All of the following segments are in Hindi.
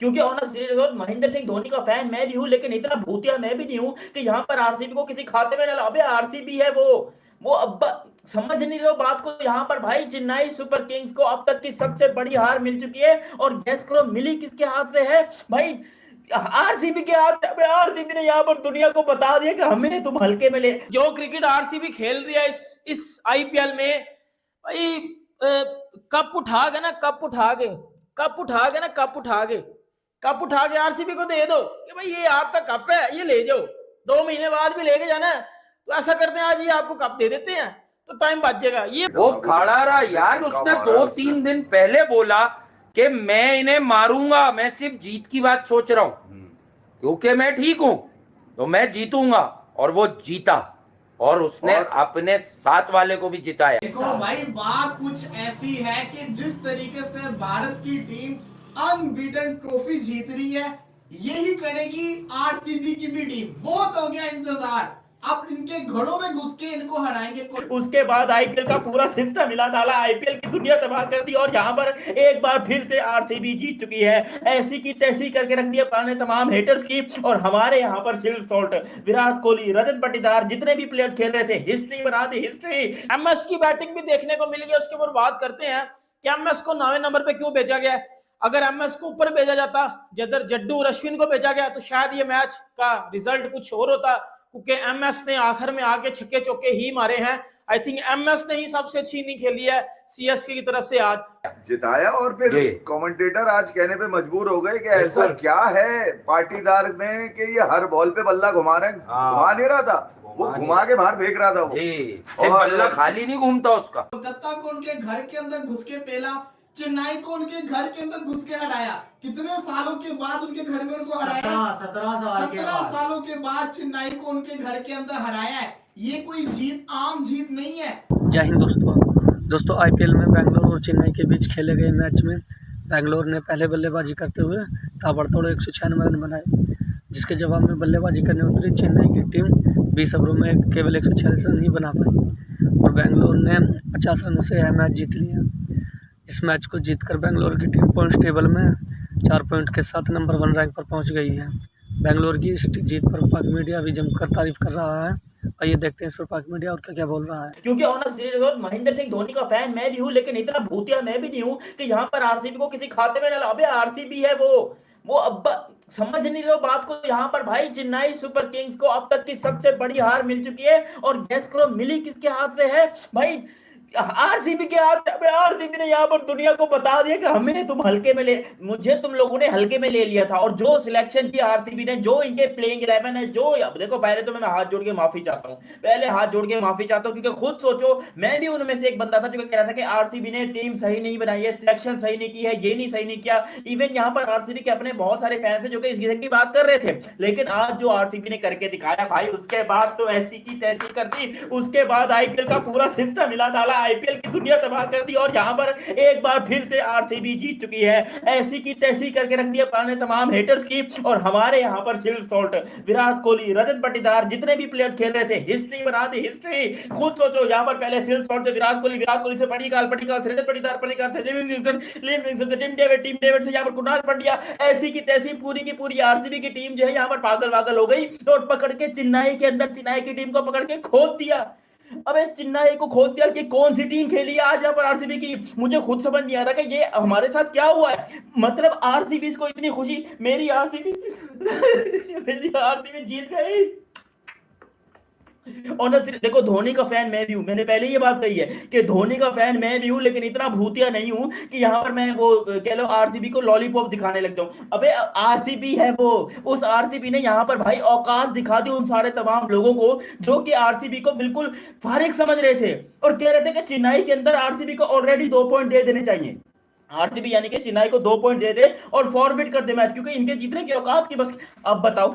क्योंकि on serious note Mahendra Singh Dhoni का फैन मैं भी हूं, लेकिन इतना भूतिया मैं भी नहीं हूं कि यहां पर आरसीबी को किसी खाते में डाला। अबे आरसीबी है वो अब समझ नहीं रहे हो बात को। यहां पर भाई चेन्नई सुपर किंग्स को अब तक की सबसे बड़ी हार मिल चुकी है, और गैस करो मिली किसके हाथ से है भाई? आरसीबी के हाथ में। आरसीबी ने यहां पर दुनिया को बता दिया कि हमें तुम हल्के में ले। जो क्रिकेट आरसीबी खेल रही है इस आईपीएल में भाई, कप उठा के ना, कप उठा के, कप उठा के ना, कप उठा के, कप उठा के आरसीबी को दे दो कि भाई ये आपका कप है, ये ले जाओ। 2 महीने बाद भी लेके जाना है तो ऐसा करते हैं, आज ये आपको कप दे देते हैं तो टाइम बचेगा। ये वो खड़ा रहा यार, उसने 2-3 दिन पहले बोला कि मैं इन्हें मारूंगा, मैं सिर्फ जीत की बात सोच रहा हूं क्योंकि मैं ठीक हूं तो मैं जीतूंगा, और वो जीता और उसने अपने साथ वाले को भी जिताया। देखो भाई बात कुछ ऐसी है कि जिस तरीके से भारत की टीम अनबीटन ट्रॉफी जीत रही है, यही करेगी आरसीबी की भी टीम। बहुत हो गया इंतजार, अब इनके घरों में घुस के इनको हराएंगे। उसके बाद आईपीएल का पूरा सिस्टम मिला डाला, आईपीएल की दुनिया तबाह कर दी, और यहाँ पर एक बार फिर से आरसीबी जीत चुकी है। ऐसी की तैसी करके रख दिया पाने तमाम हेटर्स की। और हमारे यहाँ पर सिल्वर सॉल्ट, विराट कोहली, रजत पाटीदार, जितने भी प्लेयर्स खेल रहे थे, हिस्ट्री बना दी हिस्ट्री। एमएस की बैटिंग भी देखने को मिल गई, उसके ऊपर बात करते हैं कि एमएस को 9वें नंबर पे क्यों भेजा गया। अगर एमएस को ऊपर भेजा जाता, जदर जड्डू और अश्विन को भेजा गया, तो शायद ये मैच का रिजल्ट कुछ और होता, क्योंकि एमएस ने आखिर में आके छक्के चौके ही मारे हैं। आई थिंक एमएस ने ही सबसे अच्छी इनिंग खेली है सीएसके की तरफ से आज जिताया। और फिर कमेंटेटर आज कहने पे मजबूर हो गए कि ऐसा क्या है पाटीदार में कि ये हर बॉल पे बल्ला घुमा रहे हैं। घुमा नहीं रहा था, वो घुमा के बाहर फेंक रहा था। वो सिर्फ बल्ला खाली नहीं घूमता उसका। कोलकाता को उनके घर के अंदर घुस के पेला, चेन्नई को उनके घर के अंदर घुस के हराया। कितने सालों के बाद उनके घर में उनको हराया? 17 सालों के बाद चेन्नई को उनके घर के अंदर हराया है। ये कोई जीत आम जीत नहीं है। जय हिंद दोस्तों आईपीएल में बेंगलोर और चेन्नई के बीच खेले गए मैच में बेंगलोर ने पहले बल्लेबाजी करते हुए ताबड़तोड़ 196 रन बनाए, जिसके जवाब में बल्लेबाजी करने उतरी चेन्नई की टीम 20 ओवरों में केवल 146 रन ही बना पाई और बेंगलोर ने 50 रन से यह मैच जीत लिया। इस मैच को जीतकर बेंगलोर की टीम पॉइंट्स टेबल में 4 पॉइंट के साथ नंबर 1 रैंक पर पहुंच गई है। बेंगलोर की इस जीत पर पाक मीडिया भी जमकर तारीफ कर रहा है। आइए देखते हैं इस पर पाक मीडिया और क्या बोल रहा है। क्योंकि on serious note Mahendra Singh Dhoni का फैन मैं भी हूं, लेकिन इतना भूतिया मैं भी नहीं हूं कि यहाँ पर आरसीबी को किसी खाते में डाला। अबे आरसीबी है वो अब समझ नहीं रहे हो बात को। यहाँ पर भाई चेन्नई सुपर किंग्स को अब तक की सबसे बड़ी हार मिल चुकी है, और गैस करो मिली किसके हाथ से है भाई? आरसीबी के हाथ। आरसीबी ने यहाँ पर दुनिया को बता दिया कि हमें तुम हल्के में ले, मुझे तुम लोगों ने हल्के में ले लिया था। और जो सिलेक्शन की आरसीबी ने, जो इनके प्लेइंग 11 है, जो अब देखो, पहले तो मैं हाथ जोड़ के माफी चाहता हूँ, पहले हाथ जोड़ के माफी चाहता हूँ, क्योंकि खुद सोचो मैं भी उनमें से एक बंदा था जो कह रहा था कि आरसीबी ने टीम सही नहीं बनाई है, सिलेक्शन सही नहीं की है, ये नहीं सही नहीं किया। इवन यहाँ पर आरसीबी के अपने बहुत सारे फैंस है जो कि इस की बात कर रहे थे, लेकिन आज जो आरसीबी ने करके दिखाया भाई, उसके बाद तो ऐसी की तैसी कर दी। उसके बाद आईपीएल का पूरा सिस्टम मिला डाला, आईपीएल की दुनिया तबाह कर दी, और यहां पर एक बार फिर से आरसीबी जीत चुकी है। ऐसी की तैसी करके रख दिया पाने तमाम हेटर्स की। और हमारे यहां पर सिल्वर सॉल्ट, विराट कोहली, रजत पाटीदार, जितने भी प्लेयर्स खेल रहे थे, हिस्ट्री बना दी हिस्ट्री। खुद सोचो, यहां पर पहले सिल्वर सॉल्ट से विराट कोहली से पडिक्कल से रजत पाटीदार, पडिक्कल से टीम डेविड से यहां पर कुणाल पांड्या, ऐसी की तैसी पूरी की पूरी आरसीबी की टीम जो है यहां पर पागल हो गई, और पकड़ के चेन्नई के अंदर, चेन्नई की टीम को पकड़ के खोद दिया। अबे चेन्नई को खोद दिया कि कौन सी टीम खेली है आज यहाँ पर आरसीबी की? मुझे खुद समझ नहीं आ रहा कि ये हमारे साथ क्या हुआ है। मतलब आरसीबी को इतनी खुशी, मेरी आरसीबी जीत गई। और देखो, धोनी का फैन मैं भी हूं, मैंने पहले ये बात कही है कि धोनी का फैन मैं भी हूं, लेकिन इतना भूतिया नहीं हूं कि यहां पर मैं वो कह लो आरसीबी को लॉलीपॉप दिखाने लग जाऊं। अबे आरसीबी है वो, उस आरसीबी ने यहां पर भाई औकात दिखा दी उन सारे तमाम लोगों को जो कि आरसीबी को बिल्कुल फारिग समझ रहे थे और कह रहे थे कि चेन्नई के अंदर आरसीबी को ऑलरेडी 2 पॉइंट दे देने चाहिए। आरसीबी यानी कि चेन्नई को 2 पॉइंट दे दे और फॉरवर्ड कर दे मैच, क्योंकि इनके जीतने की औकात की बस। अब बताओ,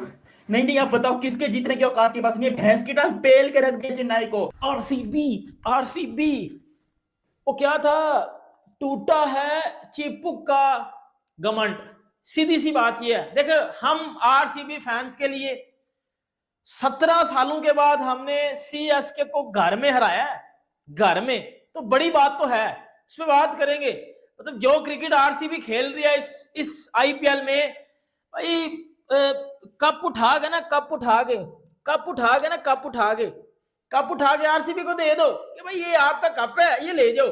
नहीं आप बताओ किसके जीतने की औकात की बस नहीं? भैंस की टांग पेल के रख दिया चेन्नई को। आरसीबी वो क्या था, टूटा है चिपुक का घमंड। सीधी सी बात ये है, देखो हम आरसीबी फैंस के लिए 17 सालों के बाद हमने सीएसके को घर में हराया है, घर में, तो बड़ी बात तो है, इस पर बात करेंगे। मतलब जो क्रिकेट आरसीबी खेल रही है इस आईपीएल में भाई, कप उठा के ना कप उठा के कप उठा के ना कप उठा के कप उठा के आरसीबी को दे दो कि भाई ये आपका कप है, ये ले जाओ,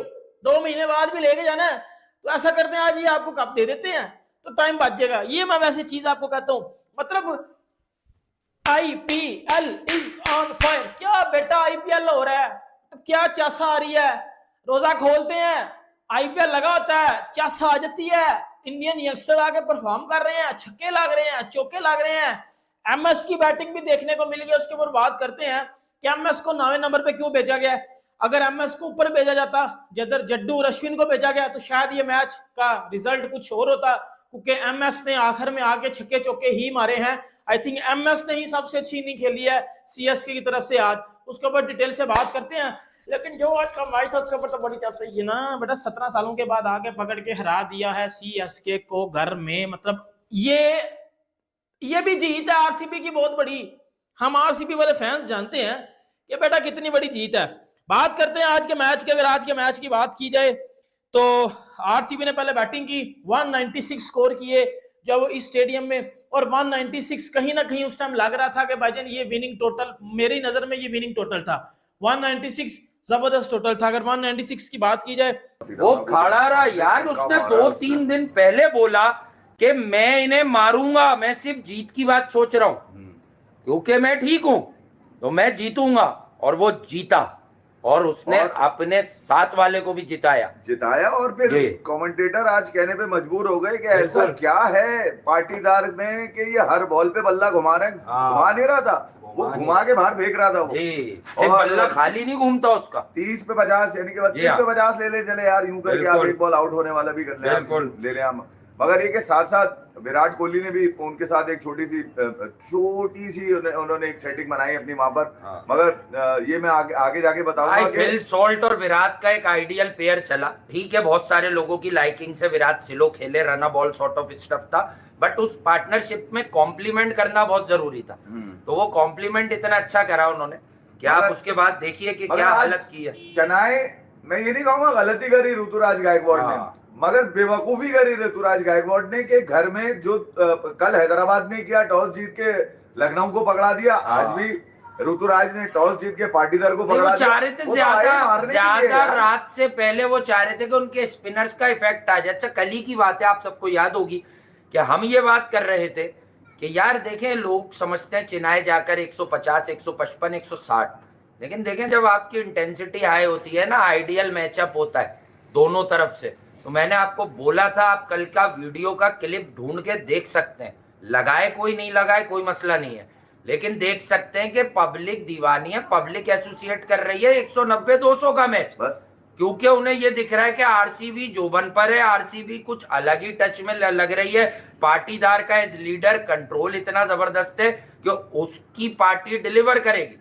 2 महीने बाद भी लेके जाना है तो ऐसा करते हैं आज ये आपको कप दे देते हैं तो टाइम बच जाएगा। ये मैं वैसे चीज आपको कहता हूं, मतलब आईपीएल इज ऑन फायर। क्या बेटा आईपीएल हो रहा है, क्या चासा आ रही है, रोजा खोलते हैं आईपीएल लगा होता है, चासा आ जाती है, इंडियन यंगस्टर आके परफॉर्म कर रहे हैं, छक्के लग रहे हैं, चौके लग रहे हैं, एमएस की बैटिंग भी देखने को मिल गई। उसके ऊपर बात करते हैं कि एमएस को 9वें नंबर पे क्यों भेजा गया। अगर एमएस को ऊपर भेजा जाता, जदर जड्डू और अश्विन को भेजा गया तो शायद ये मैच का रिजल्ट कुछ और होता, क्योंकि एमएस ने आखिर में आके छक्के चौके ही मारे हैं। आई थिंक एमएस ने ही सबसे अच्छी इनिंग खेली है सीएसके की तरफ से आज, उसके ऊपर डिटेल से बात करते हैं। लेकिन जो आज का मैच था उसके ऊपर तो बड़ी टफ सही है ना बेटा, 17 सालों के बाद आके पकड़ के हरा दिया है सीएसके को घर में। मतलब ये भी जीत है आरसीबी की बहुत बड़ी। हम आरसीबी वाले फैंस जानते हैं कि बेटा कितनी बड़ी जीत है। बात करते हैं आज के मैच की। अगर आज के मैच की बात की जाए तो आरसीबी ने पहले बैटिंग की, 196 स्कोर किए जब इस स्टेडियम में, और 196 कहीं ना कहीं उस टाइम लग रहा था कि भाईजान ये विनिंग टोटल, मेरी नजर में ये विनिंग टोटल था। 196 जबरदस्त टोटल था। अगर 196 की बात की जाए, वो खड़ा रहा यार, उसने 2-3 दिन पहले बोला कि मैं इन्हें मारूंगा, मैं सिर्फ जीत की बात सोच रहा हूं क्योंकि मैं ठीक हूं तो मैं जीतूंगा, और वो जीता, और उसने अपने साथ वाले को भी जिताया। और फिर कमेंटेटर आज कहने पे मजबूर हो गए कि ऐसा क्या है पाटीदार में कि ये हर बॉल पे बल्ला घुमा रहे हैं। घुमा नहीं रहा था, वो घुमा के बाहर फेंक रहा था। वो सिर्फ बल्ला खाली नहीं घूमता उसका, 30 पे 50 यानी कि 32 पे 50 ले ले चले यार, यूं करके आप एक बॉल आउट होने वाला भी कर ले हम। मगर ये के साथ साथ विराट कोहली ने भी उनके साथ एक छोटी सी उन्होंने एक सेटिंग बनाई अपनी वहां पर। मगर ये मैं आगे जाके बताऊंगा कि फिल सॉल्ट और विराट का एक आइडियल पेयर चला। ठीक है, बहुत सारे लोगों की लाइकिंग से विराट स्लो खेले, run ball sort of stuff था, बट उस पार्टनरशिप में कॉम्प्लीमेंट करना बहुत जरूरी था। तो वो कॉम्प्लीमेंट इतना अच्छा करा उन्होंने कि आप उसके बाद देखिए कि क्या हालत की है। चेन्नई, मैं ये नहीं कहूंगा गलती करी ऋतुराज गायकवाड़ ने, मगर बेवकूफी करी ऋतुराज गायकवाड़ ने कि घर में जो कल हैदराबाद ने किया, टॉस जीत के लखनऊ को पकड़ा दिया, आज भी ऋतुराज ने टॉस जीत के पाटीदार को पकड़ा दिया। चाह रहे थे ज्यादा रात से पहले वो चाह रहे थे कि उनके स्पिनर्स का इफेक्ट आ जाए। अच्छा, कल ही की बात है, आप सबको याद होगी कि हम ये बात कर रहे थे कि यार देखें, लोग समझते हैं चेन्नई जाकर 150, 155, 160, लेकिन देखें जब आपकी इंटेंसिटी हाई होती है ना, आइडियल मैचअप होता है दोनों तरफ से। तो मैंने आपको बोला था, आप कल का वीडियो का क्लिप ढूंढ के देख सकते हैं, लगाए कोई नहीं लगाए कोई मसला नहीं है, लेकिन देख सकते हैं कि पब्लिक दीवानी है, पब्लिक एसोसिएट कर रही है 190-200 का मैच, बस क्योंकि उन्हें ये दिख रहा है कि आरसीबी जोबन पर है, आरसीबी कुछ अलग ही टच में लग रही है। पाटीदार का एज लीडर कंट्रोल इतना जबरदस्त है कि उसकी पार्टी डिलीवर करेगी।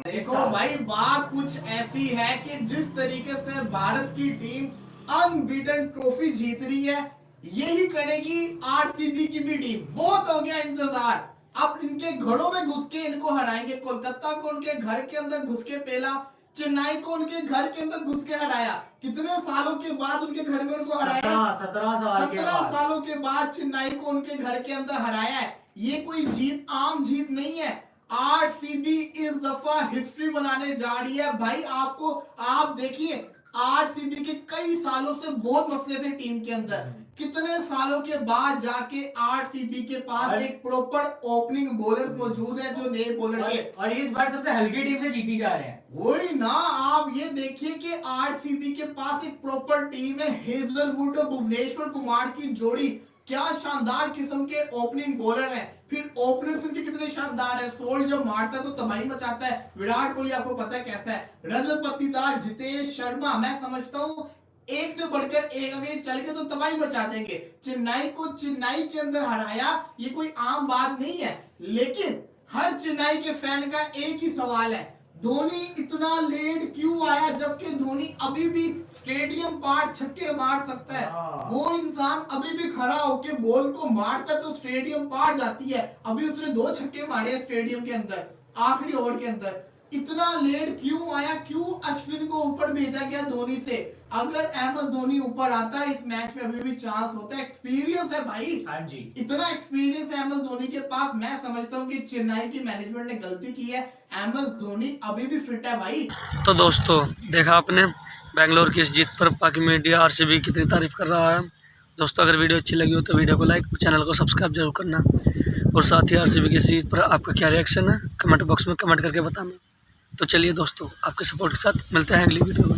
देखो भाई, बात कुछ ऐसी है कि जिस तरीके से भारत की टीम अनबीटन ट्रॉफी जीत रही है, यही करेगी आरसीबी की भी टीम। बहुत हो गया इंतजार, अब इनके घरों में घुस के इनको हराएंगे। कोलकाता को उनके घर के अंदर घुस के पहला, चेन्नई को उनके घर के अंदर घुस के हराया। कितने सालों के बाद उनके घर में उनको हराया, 17 सालों के बाद चेन्नई को उनके घर के अंदर हराया है। ये कोई जीत आम जीत नहीं है। आरसीबी इस दफा हिस्ट्री बनाने जा रही है भाई। आप देखिए, आरसीबी के कई सालों से बहुत मसले थे टीम के अंदर, कितने सालों के बाद जाके आरसीबी के पास एक प्रॉपर ओपनिंग बॉलर मौजूद है जो नए बॉलर के, और इस बार सबसे हल्की टीम से जीती जा रहे हैं। वही ना, आप ये देखिए कि आरसीबी के पास एक प्रॉपर टीम है। हेजलवुड और भुवनेश्वर कुमार की जोड़ी क्या शानदार किस्म के ओपनिंग बॉलर हैं। फिर ओपनर्स इनके कितने शानदार है। सोल जब मारता है तो तबाही मचाता है। विराट कोहली आपको पता है कैसा है। रजत पाटीदार, जितेश शर्मा, मैं समझता हूँ एक से बढ़कर एक, अगर ये चल के तो तबाही मचा देंगे। चेन्नई को चेन्नई के अंदर हराया, ये कोई आम बात नहीं है। लेकिन हर चेन्नई के फैन का एक ही सवाल है, धोनी इतना लेट क्यों आया, जबकि धोनी अभी भी स्टेडियम पार छक्के मार सकता है। वो इंसान अभी भी खड़ा होके बॉल को मारता है तो स्टेडियम पार जाती है। अभी उसने 2 छक्के मारे स्टेडियम के अंदर आखिरी ओवर के अंदर। इतना लेट क्यों आया, क्यों अश्विन को ऊपर भेजा गया धोनी से? अगर एमएस धोनी ऊपर आता है इस मैच में अभी भी चांस होता है। एक्सपीरियंस है भाई, हाँ जी। इतना एक्सपीरियंस है एमएस धोनी के पास। मैं समझता हूँ कि चेन्नई की मैनेजमेंट ने गलती की है। एमएस धोनी अभी भी फिट है भाई। तो दोस्तों देखा आपने बेंगलोर की इस जीत पर बाकी मीडिया आरसीबी कितनी तारीफ कर रहा है। दोस्तों अगर वीडियो अच्छी लगी हो तो वीडियो को लाइक और चैनल को सब्सक्राइब जरूर करना, और साथ ही आरसीबी की इस जीत पर आपका क्या रिएक्शन है कमेंट बॉक्स में कमेंट करके बताना। तो चलिए दोस्तों आपके सपोर्ट के साथ मिलते हैं अगली वीडियो में।